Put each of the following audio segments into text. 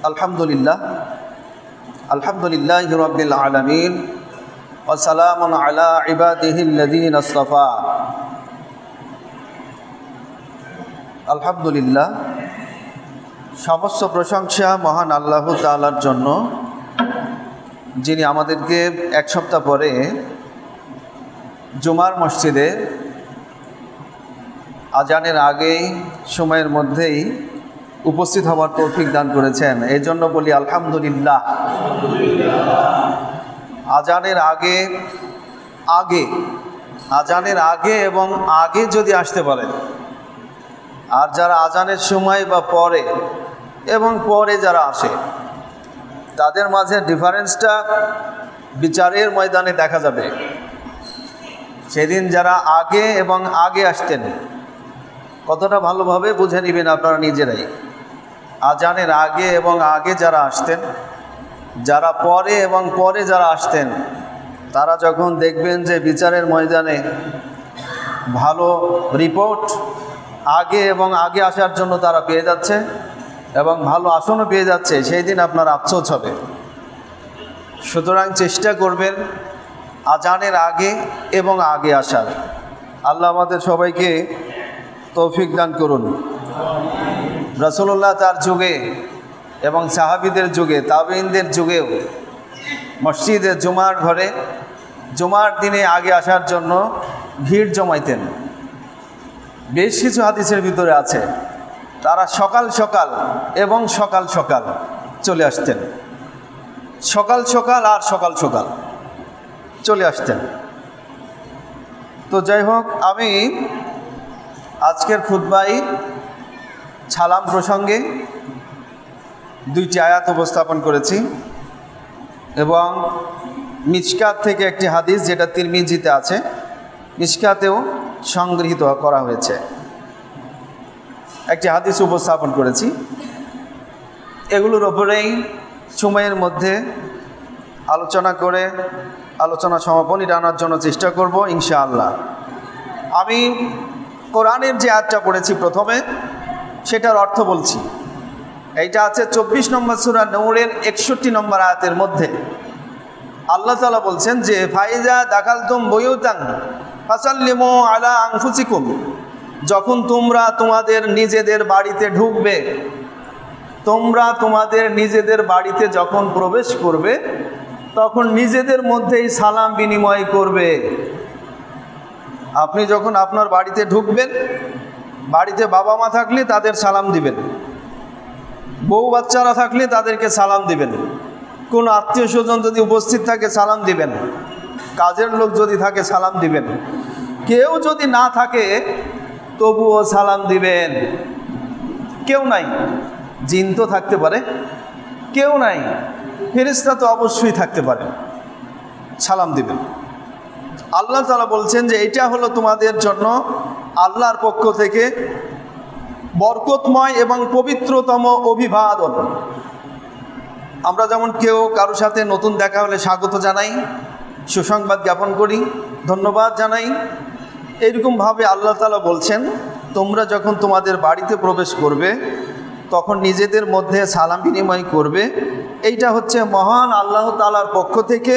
আলহামদুলিল্লাহ আলহামদুলিল্লাহি রাব্বিল আলামিন ওয়া সালামুন আলা ইবাদিহিল্লাযীনা ইসতাফা। আলহামদুলিল্লাহ, সমস্ত প্রশংসা মহান আল্লাহ তাআলার জন্য, যিনি আমাদেরকে এক সপ্তাহ পরে জুমার মসজিদে আজানের আগেই সময়ের মধ্যেই উপস্থিত হওয়ার তৌফিক দান করেছেন। এই জন্য বলি আলহামদুলিল্লাহ। আজানের আগে এবং আগে যদি আসতে পারেন, আর যারা আজানের সময় বা পরে এবং পরে যারা আসে, তাদের মাঝে ডিফারেন্সটা বিচারের ময়দানে দেখা যাবে। সেদিন যারা আগে এবং আগে আসতেন, কতটা ভালোভাবে বুঝে নেবেন আপনারা নিজেরাই। আজানের আগে এবং আগে যারা আসতেন, যারা পরে এবং পরে যারা আসতেন, তারা যখন দেখবেন যে বিচারের ময়দানে ভালো রিপোর্ট আগে এবং আগে আসার জন্য তারা পেয়ে যাচ্ছে এবং ভালো আসনও পেয়ে যাচ্ছে, সেই দিন আপনার আফসোস হবে। সুতরাং চেষ্টা করবেন আজানের আগে এবং আগে আসার। আল্লাহ আমাদের সবাইকে তৌফিক দান করুন। রাসূলুল্লাহ তার যুগে এবং সাহাবীদের যুগে, তাবেঈনদের যুগেও মসজিদে জুমার ঘরে জুমার দিনে আগে আসার জন্য ভিড় জমাইতেন। বেশ কিছু হাদিসের ভিতরে আছে তারা সকাল সকাল এবং সকাল সকাল চলে আসতেন। সকাল সকাল আর সকাল সকাল চলে আসতেন। তো যাই হোক, আমি আজকের খুতবায় সালাম প্রসঙ্গে দুইটি আয়াত উপস্থাপন করেছি এবং মিশকাত থেকে একটি হাদিস, যেটা তিরমিজিতে আছে, মিশকাতেও সংগৃহীত করা হয়েছে, একটি হাদিস উপস্থাপন করেছি। এগুলোর ওপরেই সময়ের মধ্যে আলোচনা করে আলোচনা সমাপনী আনার জন্য চেষ্টা করব ইনশাআল্লাহ। আমি কোরআনের যে আয়াতটা পড়েছি প্রথমে, সেটার অর্থ বলছি। এইটা আছে 24 নম্বর সূরা নূরের 61 নম্বর আয়াতের মধ্যে। আল্লাহ তাআলা বলছেন যে ফাইজা দাখালতুম বুয়ুতান ফাসাল্লিমু আলা আনফুসিকুম, যখন তোমরা তোমাদের নিজেদের বাড়িতে ঢুকবে, তোমরা তোমাদের নিজেদের বাড়িতে যখন প্রবেশ করবে, তখন নিজেদের মধ্যেই সালাম বিনিময় করবে। আপনি যখন আপনার বাড়িতে ঢুকবেন, বাড়িতে বাবা মা থাকলে তাদের সালাম দিবেন, বউ বাচ্চারা থাকলে তাদেরকে সালাম দিবেন, কোনো আত্মীয় স্বজন যদি উপস্থিত থাকে সালাম দিবেন, কাজের লোক যদি থাকে সালাম দিবেন, কেউ যদি না থাকে তবুও সালাম দিবেন। কেউ নাই, জিন তো থাকতে পারে, কেউ নাই, ফেরেশতা তো অবশ্যই থাকতে পারে, সালাম দিবেন। আল্লাহ তাআলা বলছেন যে এটা হলো তোমাদের জন্য আল্লাহর পক্ষ থেকে বরকতময় এবং পবিত্রতম অভিবাদন। আমরা যেমন কেউ কারোর সাথে নতুন দেখা হলে স্বাগত জানাই, সুসংবাদ জ্ঞাপন করি, ধন্যবাদ জানাই, এইরকমভাবে আল্লাহ তাআলা বলছেন তোমরা যখন তোমাদের বাড়িতে প্রবেশ করবে, তখন নিজেদের মধ্যে সালাম বিনিময় করবে। এইটা হচ্ছে মহান আল্লাহ তাআলার পক্ষ থেকে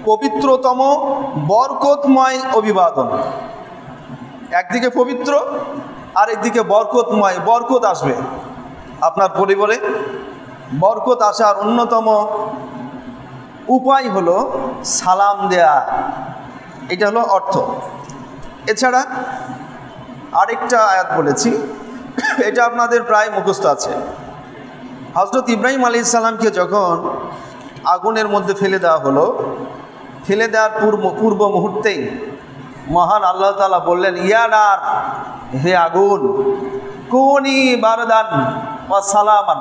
পবিত্রতম বরকতময় অভিবাদন। একদিকে পবিত্র, আর একদিকে বরকতময়। বরকত আসবে আপনার পরিবারে। বরকত আসার অন্যতম উপায় হলো সালাম দেয়া, এটা হলো অর্থ। এছাড়া আরেকটা আয়াত বলেছি, এটা আপনাদের প্রায় মুখস্থ আছে। হযরত ইব্রাহিম আলাইহিস সালামকে যখন আগুনের মধ্যে ফেলে দেওয়া হলো, ফেলে দেওয়ার পূর্ব মুহূর্তেই মহান আল্লাহ তাআলা বললেন, ইয়া নার, হে আগুন, কুনি বারদান ওয়া সালামান,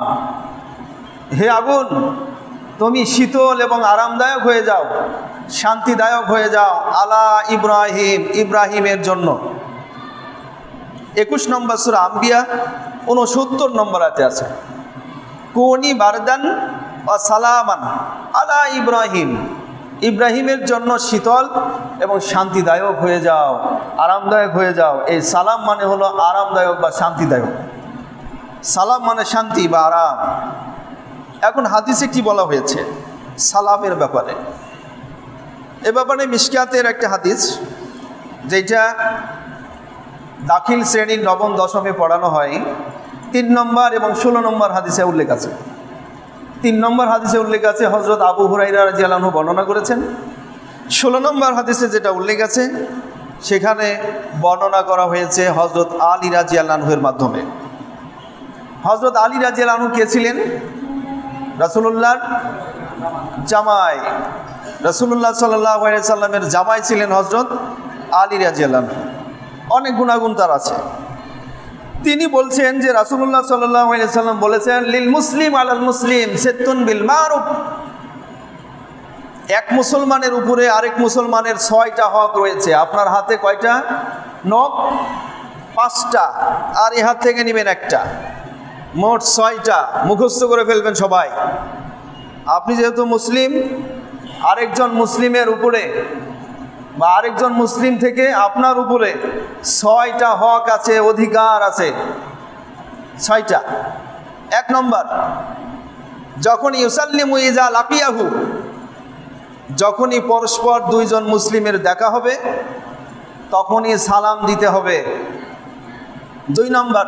হে আগুন তুমি শীতল এবং আরামদায়ক হয়ে যাও, শান্তিদায়ক হয়ে যাও আলা ইব্রাহিম, ইব্রাহিমের জন্য। 21 নম্বর সূরা আম্বিয়া 69 নম্বর আয়াতে আছে, কুনি বারদান ওয়া সালামান আলা ইব্রাহিম, ইব্রাহিমের জন্য শীতল এবং শান্তিদায়ক হয়ে যাও, আরামদায়ক হয়ে যাও। এই সালাম মানে হলো আরামদায়ক বা শান্তিদায়ক। সালাম মানে শান্তি বা আরাম। এখন হাদিসে কি বলা হয়েছে সালামের ব্যাপারে? এ ব্যাপারে মিশকাতের একটা হাদিস, যেটা দাখিল শ্রেণীর নবম দশমে পড়ানো হয়, 3 নম্বর এবং 16 নম্বর হাদিসে উল্লেখ আছে। 3 নম্বর হাদিসে উল্লেখ আছে হযরত আবু হুরায়রা রাদিয়াল্লাহু আনহু বর্ণনা করেছেন। 16 নম্বর হাদিসে যেটা উল্লেখ আছে সেখানে বর্ণনা করা হয়েছে হযরত আলী রাদিয়াল্লাহু আনহুর মাধ্যমে। হযরত আলী রাদিয়াল্লাহু আনহু কে ছিলেন? রাসূলুল্লাহর জামাই, রাসূলুল্লাহ সাল্লাল্লাহু আলাইহি সাল্লামের জামাই ছিলেন হযরত আলী রাদিয়াল্লাহু আনহু। অনেক গুণাগুণ তার আছে। তিনি বলছেন যে রাসূলুল্লাহ সাল্লাল্লাহু আলাইহি সাল্লাম বলেছেন, লিল মুসলিম আলাল মুসলিম সিত্তুন বিল মারুফ। এক মুসলমানের উপরে আরেক মুসলমানের 6টা হক রয়েছে। আপনার হাতে কয়টা নখ? 5টা, আর এই হাত থেকে নেবেন একটা, মোট 6টা। মুখস্থ করে ফেলবেন সবাই। আপনি যেহেতু মুসলিম, আরেকজন মুসলিমের উপরে বা আরেকজন মুসলিম থেকে আপনার উপরে 6টা হক আছে, অধিকার আছে, 6টা। 1 নম্বর, যখন ইউসাল্লিমু ইজা লাকিয়াহু, যখনই পরস্পর দুইজন মুসলিমের দেখা হবে তখনই সালাম দিতে হবে। 2 নম্বর,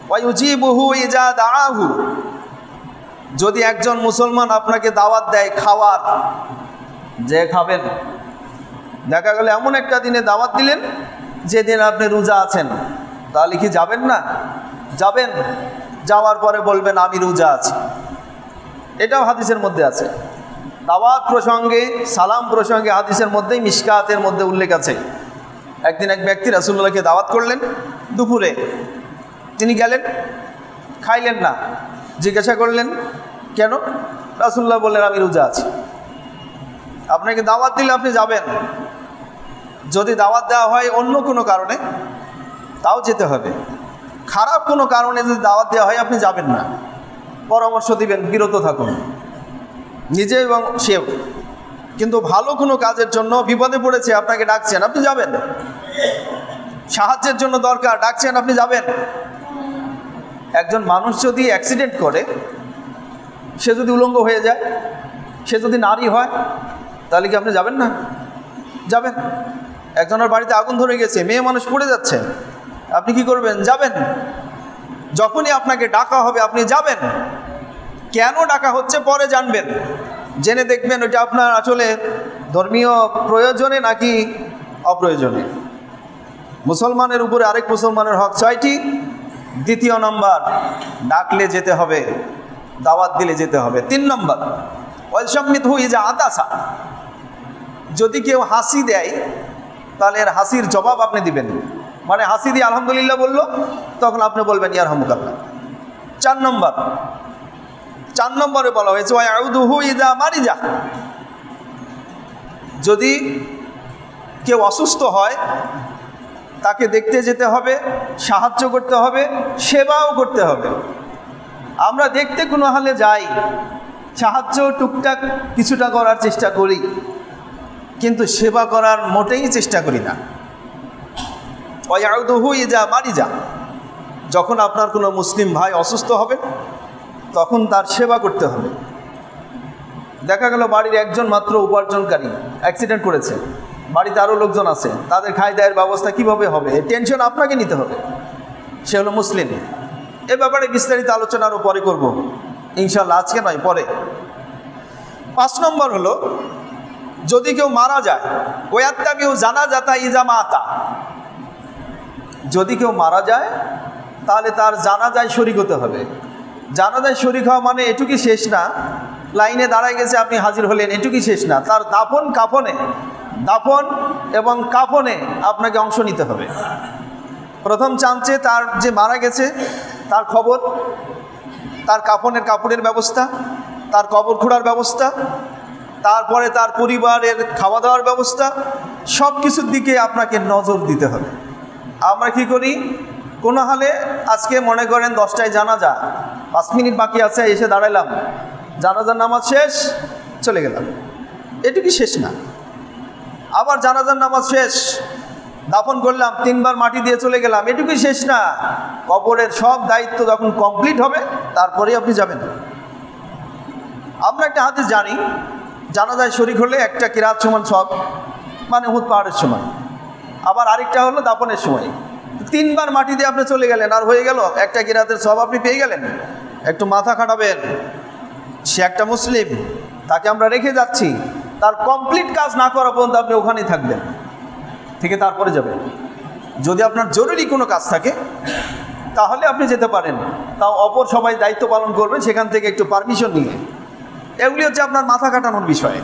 ওয়ায়ুজিবুহু ইজা দাআহু, যদি একজন মুসলমান আপনাকে দাওয়াত দেয় খাওয়ার, যে খাবেন, দেখা গেল এমন একটা দিনে দাওয়াত দিলেন যেদিন আপনি রোজা আছেন, তাহলে কি যাবেন না? যাবেন। যাওয়ার পরে বলবেন আমি রোজা আছি। এটাও হাদিসের মধ্যে আছে। দাওয়াত প্রসঙ্গে, সালাম প্রসঙ্গে হাদিসের মধ্যেই মিশকাতের মধ্যে উল্লেখ আছে। একদিন এক ব্যক্তি রাসূলুল্লাহকে দাওয়াত করলেন দুপুরে, তিনি গেলেন, খাইলেন না। জিজ্ঞাসা করলেন কেন? রাসূলুল্লাহ বললেন আমি রোজা আছি। আপনাকে দাওয়াত দিলে আপনি যাবেন। যদি দাওয়াত দেওয়া হয় অন্য কোনো কারণে, তাও যেতে হবে। খারাপ কোনো কারণে যদি দাওয়াত দেওয়া হয় আপনি যাবেন না, পরামর্শ দিবেন বিরত থাকুন, নিজে এবং সেও। কিন্তু ভালো কোনো কাজের জন্য, বিপদে পড়েছে আপনাকে ডাকছেন, আপনি যাবেন। সাহায্যের জন্য দরকার, ডাকছেন, আপনি যাবেন। একজন মানুষ যদি অ্যাক্সিডেন্ট করে, সে যদি উলঙ্গ হয়ে যায়, সে যদি নারী হয়, তাহলে কি আপনি যাবেন না? যাবেন। একজনের বাড়িতে আগুন ধরে গেছে, মেয়ে মানুষ পড়ে যাচ্ছে, আপনি কি করবেন? যাবেন। যখনই আপনাকে ডাকা হবে আপনি যাবেন। কেন ডাকা হচ্ছে পরে জানবেন, জেনে দেখবেন ওইটা আপনার আসলে ধর্মীয় প্রয়োজনে নাকি অপ্রয়োজনে। মুসলমানের উপরে আরেক মুসলমানের হক 6টি। 2 নম্বর, ডাকলে যেতে হবে, দাওয়াত দিলে যেতে হবে। 3 নম্বর, ওয়ালশামিতহু ইজা আতাসা, যদি কেউ হাসি দেয় তাহলে এর হাসির জবাব আপনি দিবেন। মানে হাসি দিয়ে আলহামদুলিল্লাহ বললো, তখন আপনি বলবেন ইয়ারহামুকাল্লাহ। 4 নম্বরে বলা হয়েছে ওয়াউদুহু ইজা মারিজা, যদি কেউ অসুস্থ হয় তাকে দেখতে যেতে হবে, সাহায্য করতে হবে, সেবাও করতে হবে। আমরা দেখতে কোনো হালে যাই, সাহায্য টুকটাক কিছুটা করার চেষ্টা করি, কিন্তু সেবা করার মোটেই চেষ্টা করি না। ওয়াউদুহু ইজা মারিজা, যখন আপনার কোনো মুসলিম ভাই অসুস্থ হবে তখন তার সেবা করতে হবে। দেখা গেল বাড়ির একজন মাত্র উপার্জনকারী অ্যাক্সিডেন্ট করেছে, বাড়িতে আরও লোকজন আছে, তাদের খাই দায়ের ব্যবস্থা কিভাবে হবে, এই টেনশন আপনাকে নিতে হবে। সে হলো মুসলিম। এ ব্যাপারে বিস্তারিত আলোচনা আরও পরে করব ইনশাল্লাহ, আজকে নয়, পরে। 5 নম্বর হলো, যদি কেউ মারা যায়, ওয়াত্তাবিউ জানাজাতা ইজা মাতা, যদি কেউ মারা যায় তাহলে তার জানাজায় শরীক হতে হবে। জানাজায় শরীক হওয়া মানে এটুকুই শেষ না, লাইনে দাঁড়ায় গেছে আপনি হাজির হলেন, এটুকুই শেষ না, তার দাফন এবং কাফনে আপনাকে অংশ নিতে হবে। প্রথম চান্সে তার যে মারা গেছে তার খবর, তার কাফনের কাপড়ের ব্যবস্থা, তার কবর খোঁড়ার ব্যবস্থা, তারপরে তার পরিবারের খাওয়া দাওয়ার ব্যবস্থা, সব কিছুর দিকে আপনাকে নজর দিতে হবে। আমরা কি করি, কোনো হালে আজকে মনে করেন 10টায় জানাজা, 5 মিনিট বাকি আছে, এসে দাঁড়ালাম, জানাজার নামাজ শেষ, চলে গেলাম, এটুকুই শেষ না। আবার জানাজার নামাজ শেষ, দাফন করলাম, 3 বার মাটি দিয়ে চলে গেলাম, এটুকুই শেষ না। কবরের সব দায়িত্ব যখন কমপ্লিট হবে তারপরেই আপনি যাবেন। আমরা একটা হাদিস জানি, জানাজায় শরীক হলে একটা কিরাত সমান সব, মানে উহুদ পাহাড়ের সময়, আবার আরেকটা হলো দাফনের সময়। 3 বার মাটি দিয়ে আপনি চলে গেলেন, আর হয়ে গেল একটা কিরাতের সব আপনি পেয়ে গেলেন। একটু মাথা খাটাবেন, সে একটা মুসলিম, তাকে আমরা রেখে যাচ্ছি, তার কমপ্লিট কাজ না করা পর্যন্ত আপনি ওখানেই থাকবেন, থেকে তারপরে যাবেন। যদি আপনার জরুরি কোনো কাজ থাকে তাহলে আপনি যেতে পারেন, তাও অপর সবাই দায়িত্ব পালন করবেন সেখান থেকে একটু পারমিশন নিয়ে। এগুলি হচ্ছে আপনার মাথা কাটানোর বিষয়,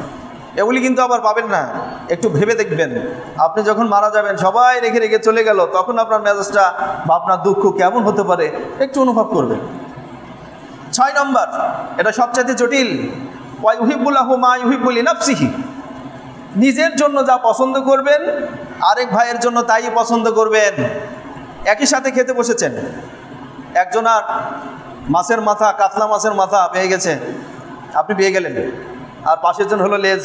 এগুলি কিন্তু আবার পাবেন না। একটু ভেবে দেখবেন, আপনি যখন মারা যাবেন সবাই রেখে রেখে চলে গেল, তখন আপনার মেজাজটা বা আপনার দুঃখ কেমন হতে পারে একটু অনুভব করবেন। 6 নম্বর, এটা সবচাইতে জটিল, ওয়া ইউহিব্বুল্লাহু মা ইউহিব্বু লিনাফসিহি। নিজের জন্য যা পছন্দ করবেন আরেক ভাইয়ের জন্য তাই পছন্দ করবেন। একই সাথে খেতে বসেছেন, একজনার মাছের মাথা, কাতলা মাছের মাথা পেয়ে গেছে, আপনি পেয়ে গেলেন, আর পাশের জন হলো লেজ।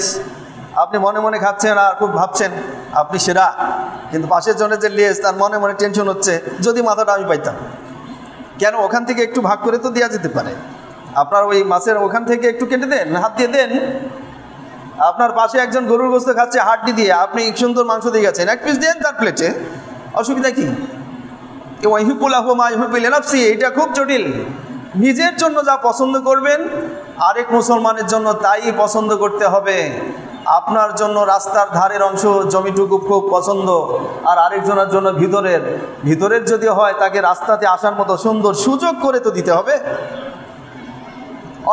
আপনি মনে মনে খাচ্ছেন আর খুব ভাবছেন আপনি সেরা, কিন্তু পাশের জনের যে লেজ তার মনে মনে টেনশন হচ্ছে, যদি মাথাটা আমি পাইতাম। কেন? ওখান থেকে একটু ভাগ করে তো দেওয়া যেতে পারে, আপনার ওই মাছের ওখান থেকে একটু কেটে দেন, হাত দিয়ে দেন। আপনার পাশে একজন গরুর গোস্ত খাচ্ছে হাড্ডি দিয়ে, আপনি সুন্দর মাংস দিয়ে গেছেন, 1 পিস দেন তার প্লেটে, অসুবিধা কি? এটা খুব জটিল। নিজের জন্য যা পছন্দ করবেন আরেক মুসলমানের জন্য তাই পছন্দ করতে হবে। আপনার জন্য রাস্তার ধারের অংশ জমিটুকু খুব পছন্দ, আর আরেকজনের জন্য ভিতরের যদি হয় তাকে রাস্তাতে আসার মতো সুন্দর সুযোগ করে তো দিতে হবে।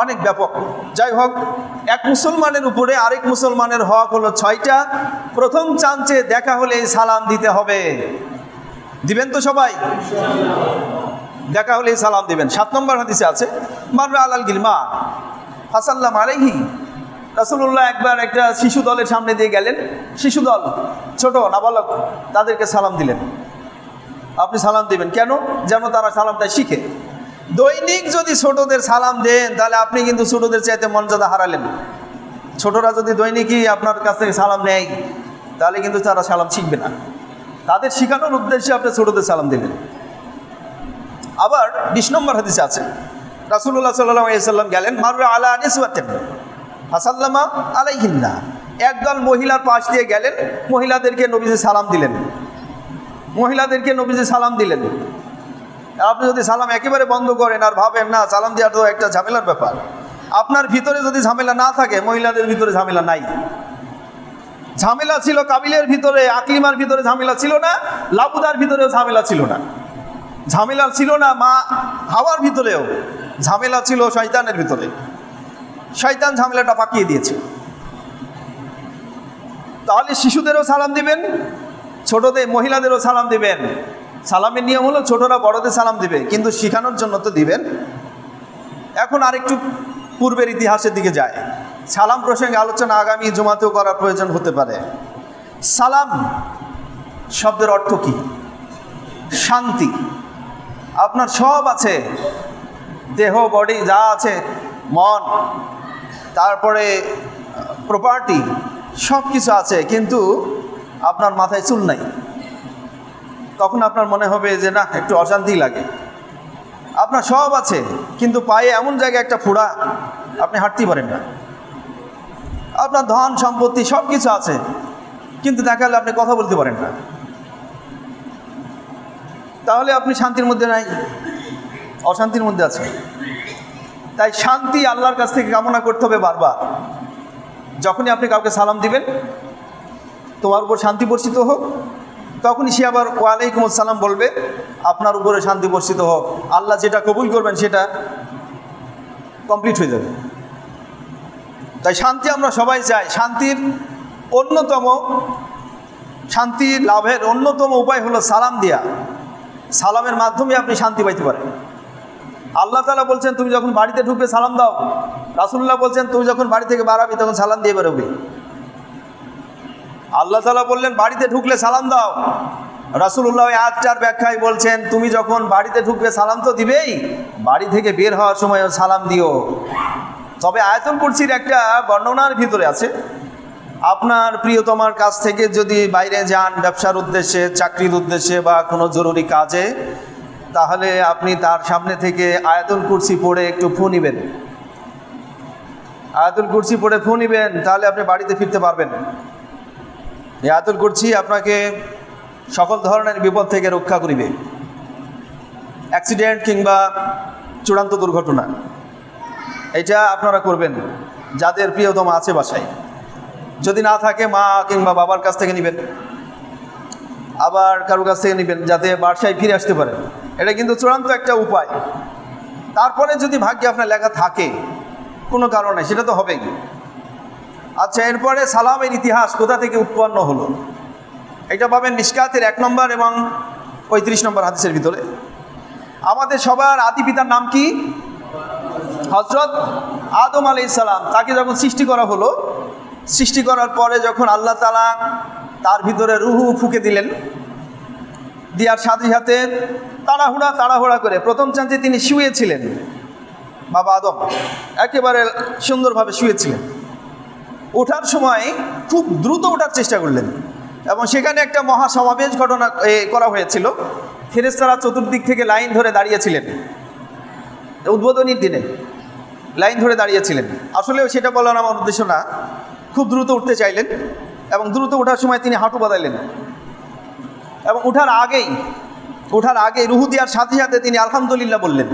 অনেক ব্যাপক। যাই হোক, এক মুসলমানের উপরে আরেক মুসলমানের হক হলো 6টা। প্রথম চান্সে দেখা হলে সালাম দিতে হবে। দিবেন তো সবাই? দেখা হলে সালাম দিবেন। 7 নম্বর হাদিসে আছে, মাররা আলাল গিলমা ফাসাল্লাম আলাইহি। রাসূলুল্লাহ একবার একটা শিশু দলের সামনে দিয়ে গেলেন, শিশু দল, ছোট নাবালক, তাদেরকে সালাম দিলেন। আপনি সালাম দিবেন কেন? যেন তারা সালামটা শিখে। দৈনিক যদি ছোটদের সালাম দেন তাহলে আপনি কিন্তু ছোটদের চাইতে মর্যাদা হারালেন। ছোটরা যদি দৈনিকই আপনার কাছ থেকে সালাম নেয় তাহলে কিন্তু তারা সালাম শিখবে না। তাদের শেখানোর উদ্দেশ্যে আপনি ছোটদের সালাম দেবেন। আবার 20 নম্বর হাদিসে আছে, রাসূলুল্লাহ সাল্লাল্লাহু আলাইহি সাল্লাম গেলেন, মাররা আলা নিসওয়াতিন ফাসাল্লামা আলাইহিন্না। একদল মহিলার পাশ দিয়ে গেলেন, মহিলাদেরকে নবীজি সালাম দিলেন, মহিলাদেরকে নবীজি সালাম দিলেন। আপনি যদি সালাম একেবারে বন্ধ করেন আর ভাবেন না সালাম দেওয়া তো একটা ঝামেলার ব্যাপার, আপনার ভিতরে যদি ঝামেলা না থাকে, মহিলাদের ভিতরে ঝামেলা নাই। ঝামেলা ছিল কাবিলের ভিতরে, আকলিমার ভিতরে ঝামেলা ছিল না, লাবুদার ভিতরেও ঝামেলা ছিল না, ঝামেলা ছিল না মা হাওয়ার ভিতরেও, ঝামেলা ছিল শয়তানের ভিতরে। শয়তান ঝামেলাটা পাকিয়ে দিয়েছে। তাহলে শিশুদেরও সালাম দিবেন, ছোটদের মহিলাদেরও সালাম দিবেন। সালামের নিয়ম হলো ছোটরা বড়দের সালাম দিবে, কিন্তু শেখানোর জন্য তো দিবেন। এখন আরেকটু পূর্বের ইতিহাসের দিকে যায়। সালাম প্রসঙ্গে আলোচনা আগামী জুমাতেও করার প্রয়োজন হতে পারে। সালাম শব্দের অর্থ কি? শান্তি। আপনার সব আছে, দেহ বডি যা আছে, মন, তারপরে প্রপার্টি, সব কিছু আছে, কিন্তু আপনার মাথায় চুল নাই। তখন আপনার মনে হবে যে না, একটু অশান্তি লাগে। আপনার সব আছে, কিন্তু পায়ে এমন জায়গায় একটা ফোড়া, আপনি হাঁটতেই পারেন না। আপনার ধন সম্পত্তি সব কিছু আছে, কিন্তু দেখালে আপনি কথা বলতে পারেন না। তাহলে আপনি শান্তির মধ্যে নাই, অশান্তির মধ্যে আছে। তাই শান্তি আল্লাহর কাছ থেকে কামনা করতে হবে বারবার। যখনই আপনি কাউকে সালাম দিবেন, তোমার উপর শান্তি বর্ষিত হোক, তখনই সে আবার ওয়ালাইকুম আসসালাম বলবে, আপনার উপরে শান্তি বর্ষিত হোক। আল্লাহ যেটা কবুল করবেন সেটা কমপ্লিট হয়ে যাবে। তাই শান্তি আমরা সবাই চাই। শান্তি লাভের অন্যতম উপায় হলো সালাম দেয়া। সালামের মাধ্যমে আপনি শান্তি পাইতে পারেন। আল্লাহ তাআলা বলছেন তুমি যখন বাড়িতে ঢুকবে সালাম দাও। রাসূলুল্লাহ বলছেন তুমি যখন বাড়ি থেকে বাড়াবি তখন সালাম দিয়ে বেরোবে। আল্লাহ তাআলা বললেন বাড়িতে ঢুকলে সালাম দাও। রাসূলুল্লাহ এই আয়াতটার ব্যাখ্যায় বলছেন তুমি যখন বাড়িতে ঢুকবে সালাম তো দিবেই, বাড়ি থেকে বের হওয়ার সময়ও সালাম দিও। তবে আয়াতুল কুরসির একটা বর্ণনার ভিতরে আছে, আপনার প্রিয়তমার কাছ থেকে যদি বাইরে যান ব্যবসার উদ্দেশ্যে, চাকরির উদ্দেশ্যে বা কোনো জরুরি কাজে, তাহলে আপনি তার সামনে থেকে আয়াতুল কুরসি পড়ে একটু ফু নিবেন। আয়াতুল কুরসি পড়ে ফু নিবেন, তাহলে আপনি বাড়িতে ফিরতে পারবেন। এই আয়াতুল কুরসি আপনাকে সকল ধরনের বিপদ থেকে রক্ষা করিবে, অ্যাক্সিডেন্ট কিংবা চূড়ান্ত দুর্ঘটনা। এটা আপনারা করবেন যাদের প্রিয়তম আছে বাসায়। যদি না থাকে মা কিংবা বাবার কাছ থেকে নেবেন, আবার কারোর কাছ থেকে নেবেন, যাতে বাসায় ফিরে আসতে পারেন। এটা কিন্তু চূড়ান্ত একটা উপায়। তারপরে যদি ভাগ্যে আপনার লেখা থাকে কোনো কারণে, সেটা তো হবেই। আচ্ছা, এরপরে সালামের ইতিহাস কোথা থেকে উৎপন্ন হলো, এটা পাবেন মিশকাতের 1 নম্বর এবং 35 নম্বর হাদিসের ভিতরে। আমাদের সবার আদি পিতার নাম কি? হযরত আদম আলাইহিস সালাম। তাকে যখন সৃষ্টি করা হলো, সৃষ্টি করার পরে যখন আল্লাহ তাআলা তার ভিতরে রুহু ফুঁকে দিলেন, দেওয়ার সাথে সাথে তাড়াহুড়া করে প্রথম চাঁদে তিনি শুয়েছিলেন। বাবা আদম একেবারে সুন্দরভাবে শুয়েছিলেন। ওঠার সময় খুব দ্রুত ওঠার চেষ্টা করলেন এবং সেখানে একটা মহাসমাবেশ ঘটনা করা হয়েছিল। ফেরেশতারা চতুর্দিক থেকে লাইন ধরে দাঁড়িয়েছিলেন। উদ্বোধনীর দিনে লাইন ধরে দাঁড়িয়েছিলেন। আসলেও সেটা বলার আমার উদ্দেশ্য না। খুব দ্রুত উঠতে চাইলেন এবং দ্রুত ওঠার সময় তিনি হাঁটু বাঁধাইলেন এবং ওঠার আগেই রুহু দেওয়ার সাথে সাথে তিনি আলহামদুলিল্লাহ বললেন।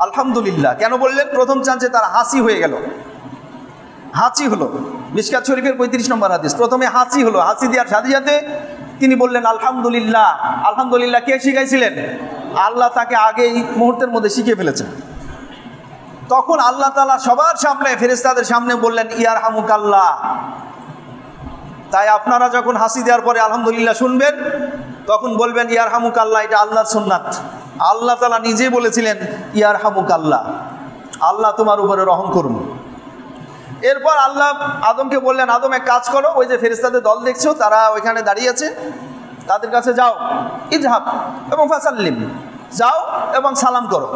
আলহামদুলিল্লাহ কেন বললেন? প্রথম চান্সে তার হাসি হয়ে গেল, হাঁচি হলো। মিশকাত শরীফের 35 নম্বর হাদিস। প্রথমে হাঁচি হলো, হাঁচি দেওয়ার সাথে সাথে তিনি বললেন আলহামদুলিল্লাহ। আলহামদুলিল্লাহ কে শিখাইছিলেন? আল্লাহ তাকে আগেই মুহূর্তের মধ্যে শিখিয়ে ফেলেছেন। তখন আল্লাহ তাআলা সবার সামনে, ফেরেশতাদের সামনে বললেন ইয়ারহামুকাল্লাহ। তাই আপনারা যখন হাসি দেওয়ার পরে আলহামদুলিল্লাহ শুনবেন, তখন বলবেন ইয়ারহামুকাল্লাহ। এটা আল্লাহর সুন্নাত। আল্লাহ তাআলা নিজে বলেছিলেন ইয়ারহামুকাল্লাহ, আল্লাহ তোমার উপরে রহম করুন। এরপর আল্লাহ আদমকে বললেন, আদম এক কাজ করো, ওই যে ফেরেশতাদের দল দেখছো তারা ওইখানে দাঁড়িয়ে আছে, তাদের কাছে যাও, ইজহাব এবং ফাসাল্লিম, যাও এবং সালাম করো।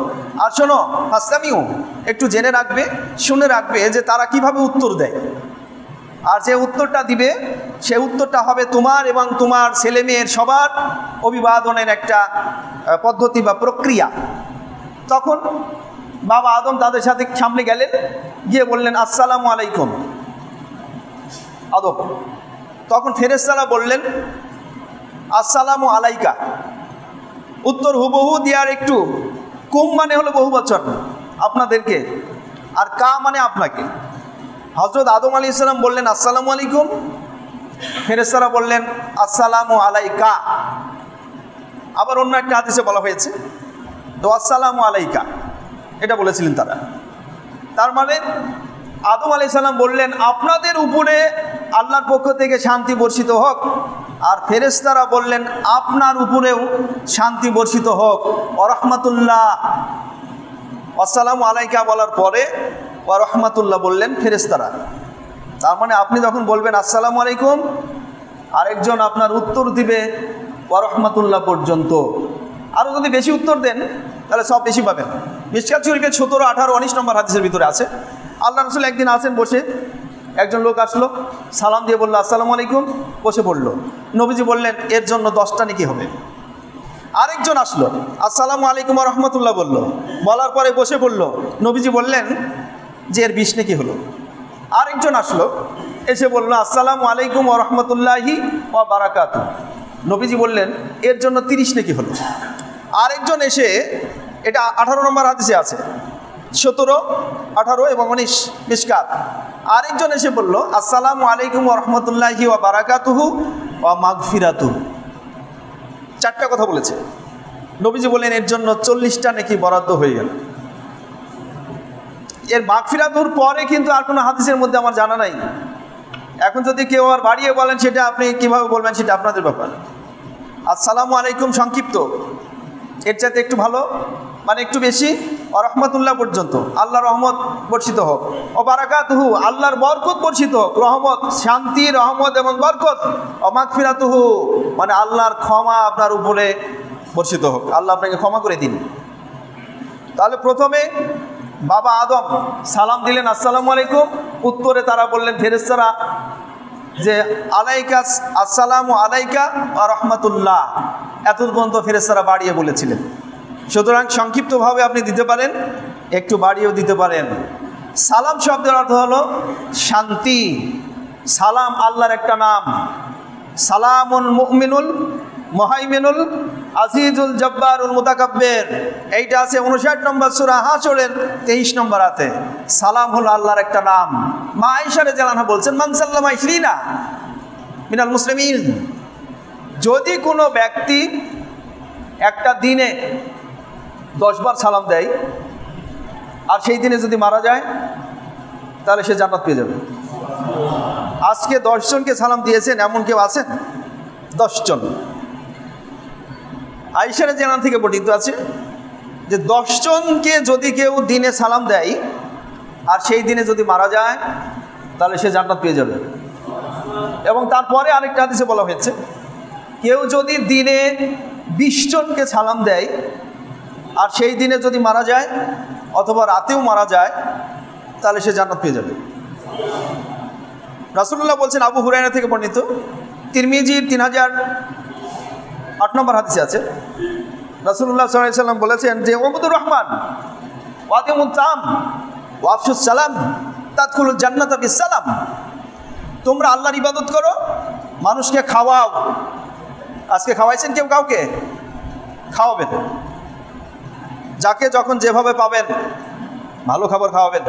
আর শোনো, ফাসতামিউ, একটু জেনে রাখবে, শুনে রাখবে যে তারা কিভাবে উত্তর দেয়। আর যে উত্তরটা দিবে সে উত্তরটা হবে তোমার এবং তোমার ছেলে মেয়ের সবার অভিবাদনের একটা পদ্ধতি বা প্রক্রিয়া। তখন বাবা আদম তাদের সাথে সামনে গেলেন, গিয়ে বললেন আসসালামু আলাইকুম আদম। তখন ফেরেশতারা বললেন আসসালামু আলাইকা। উত্তর হুবহু দেওয়ার একটু কুম মানে হলো বহু বচন, আপনাদেরকে, আর কা মানে আপনাকে। হযরত আদম আলাইহিস সালাম বললেন আসসালামু আলাইকুম, ফেরেশতারা বললেন আসসালামু আলাইকা। আবার অন্য একটা হাদিসে বলা হয়েছে তো আসসালামু আলাইকা, এটা বলেছিলেন তারা। তার মানে আদম আলাইহিস সালাম বললেন আপনাদের উপরে আল্লাহর পক্ষ থেকে শান্তি বর্ষিত হোক, আর ফেরেশতারা বললেন আপনার উপরেও শান্তি বর্ষিত হোক। ওয়া রাহমাতুল্লাহ, আসসালামু আলাইকা বলার পরে ওয়া রাহমাতুল্লাহ বললেন ফেরেশতারা। তার মানে আপনি যখন বলবেন আসসালামু আলাইকুম, আরেকজন আপনার উত্তর দিবে ওয়া রাহমাতুল্লাহ পর্যন্ত। আরও যদি বেশি উত্তর দেন তাহলে সব বেশি পাবেন। মিশকাত শরীফের 17, 18, 19 নম্বর হাদিসের ভিতরে আছে। আল্লাহ রাসূল একদিন আছেন বসে, একজন লোক আসলো, সালাম দিয়ে বললো আসসালামু আলাইকুম, বসে পড়লো। নবীজি বললেন এর জন্য 10টা নেকি হবে। আরেকজন আসলো, আসসালামু আলাইকুম ওয়া রাহমাতুল্লাহ বললো, বলার পরে বসে পড়লো। নবীজি বললেন যে এর 20 নেকি হলো। আরেকজন আসলো, এসে বললো আসসালামু আলাইকুম ওয়া রাহমাতুল্লাহি ওয়া বারাকাতুহু। নবীজি বললেন এর জন্য 30 নেকি হলো। আরেকজন এসে, এটা 18 নম্বর হাদিসে আছে, 17, 18 এবং 19 মিশকাত। আরেকজন এসে বলল আসসালামু আলাইকুম ওয়া রাহমাতুল্লাহি ওয়া বারাকাতুহু ওয়া মাগফিরাতুহু। 4টা কথা বলেছে। নবীজি বললেন এর জন্য 40টা নেকি বরাদ্দ হয়ে গেল। এর মাগফিরাতুর পরে কিন্তু আর কোনো হাদিসের মধ্যে আমার জানা নাই। এখন যদি কেউ আর বাড়িয়ে বলেন সেটা আপনি কিভাবে বলবেন সেটা আপনাদের ব্যাপার। আসসালামু আলাইকুম সংক্ষিপ্ত, এর চাইতে একটু ভালো মানে একটু বেশি, ওয়া রাহমাতুল্লাহ পর্যন্ত, আল্লাহর রহমত বর্ষিত হোক, ও বারাকাতুহু, আল্লাহর বরকত বর্ষিত হোক, রহমত, শান্তি, রহমত এবং বরকত, ও মাগফিরাতুহু মানে আল্লাহর ক্ষমা আপনার উপরে বর্ষিত হোক, আল্লাহ আপনাকে ক্ষমা করে দিন। তাহলে প্রথমে বাবা আদম সালাম দিলেন আসসালামু আলাইকুম, উত্তরে তারা বললেন ফেরেশতারা যে আলাইকা, আসসালামু আলাইকা ওয়া রাহমাতুল্লাহ। এত পর্যন্ত ফেরেশতারা বাড়িয়ে বলেছিলেন। সুতরাং সংক্ষিপ্তভাবে আপনি দিতে পারেন, একটু বাড়িয়েও দিতে পারেন। সালাম শব্দের অর্থ হলো শান্তি। সালাম আল্লাহর একটা নাম। সালামুল মুমিনুল মুহাইমিনুল আজিজুল জব্বারুল মুতাকাব্বির, এইটা আছে 59 নম্বর সূরা হাশরের 23 নম্বর আয়াতে। সালাম হলো আল্লাহর একটা নাম। মা আয়েশা রাদিয়াল্লাহু আনহা বলছেন, মান সাল্লামা 20 মিনাল মুসলিমিন, যদি কোনো ব্যক্তি একটা দিনে 10 বার সালাম দেয় আর সেই দিনে যদি মারা যায় তাহলে সে জান্নাত পেয়ে যাবে। আজকে 10 জনকে সালাম দিয়েছেন এমন কেউ আছেন? 10 জন। আয়েশা রাদিয়াল্লাহু আনহা থেকে বর্ণিত আছে যে 10 জনকে যদি কেউ দিনে সালাম দেয় আর সেই দিনে যদি মারা যায় তাহলে সে জান্নাত পেয়ে যাবে। এবং তারপরে আরেকটা হাদিসে বলা হয়েছে, কেউ যদি দিনে 20 জনকে সালাম দেয় আর সেই দিনে যদি মারা যায় অথবা রাতেও মারা যায় তাহলে সে জান্নাত পেয়ে যাবে। রাসূলুল্লাহ বলছেন, আবু হুরায়রা থেকে বর্ণিত, তিরমিজির 3008 নম্বর হাদিসে আছে, রাসূলুল্লাহ সাল্লাল্লাহু আলাইহি ওয়াসাল্লাম বলেছেন যে উবুদুর রহমান ওয়াতিমুত তাম ওয়াফশুস সালাম তাদখুলুল জান্নাতা বিসসালাম, তোমরা আল্লাহর ইবাদত করো, মানুষকে খাওয়াও। আজকে খাওয়াইছেন কেউ কাউকে? খাওয়াবেন। যাকে যখন যেভাবে পাবেন ভালো খাবার খাওয়াবেন।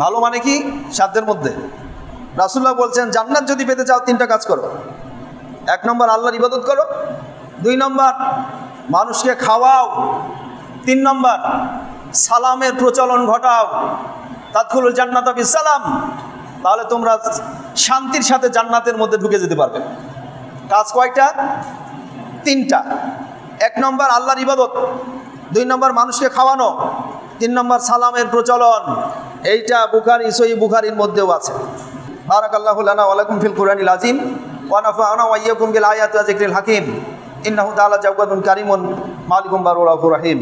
ভালো মানে কি? সাধ্যের মধ্যে। রাসূলুল্লাহ বলছেন, জান্নাত যদি পেতে চাও 3টা কাজ করো। 1 নম্বর আল্লাহর ইবাদত করো, 2 নম্বর মানুষকে খাওয়াও, 3 নম্বর সালামের প্রচলন ঘটাও। তাদখুলুল জান্নাতা বিসসালাম, তাহলে তোমরা শান্তির সাথে জান্নাতের মধ্যে ঢুকে যেতে পারবে। কাজ কয়টা? 3টা। 1 নম্বর আল্লাহর ইবাদত, 2 নম্বর মানুষকে খাওয়ানো, 3 নম্বর সালামের প্রচলন। এইটা বুখারী, সহিহ বুখারীর মধ্যেও আছে। বারাকাল্লাহু লানা ওয়া লাকুম ফিল কুরআনিল আযীম ওয়া নাফা'না ওয়া ইয়্যাকুম বিল আয়াতি ওয়া যিকরিল হাকীম। ইন্নাহু তাআলা জাওয়াদুন কারীমুন মালিকুম বারুর রাহিম।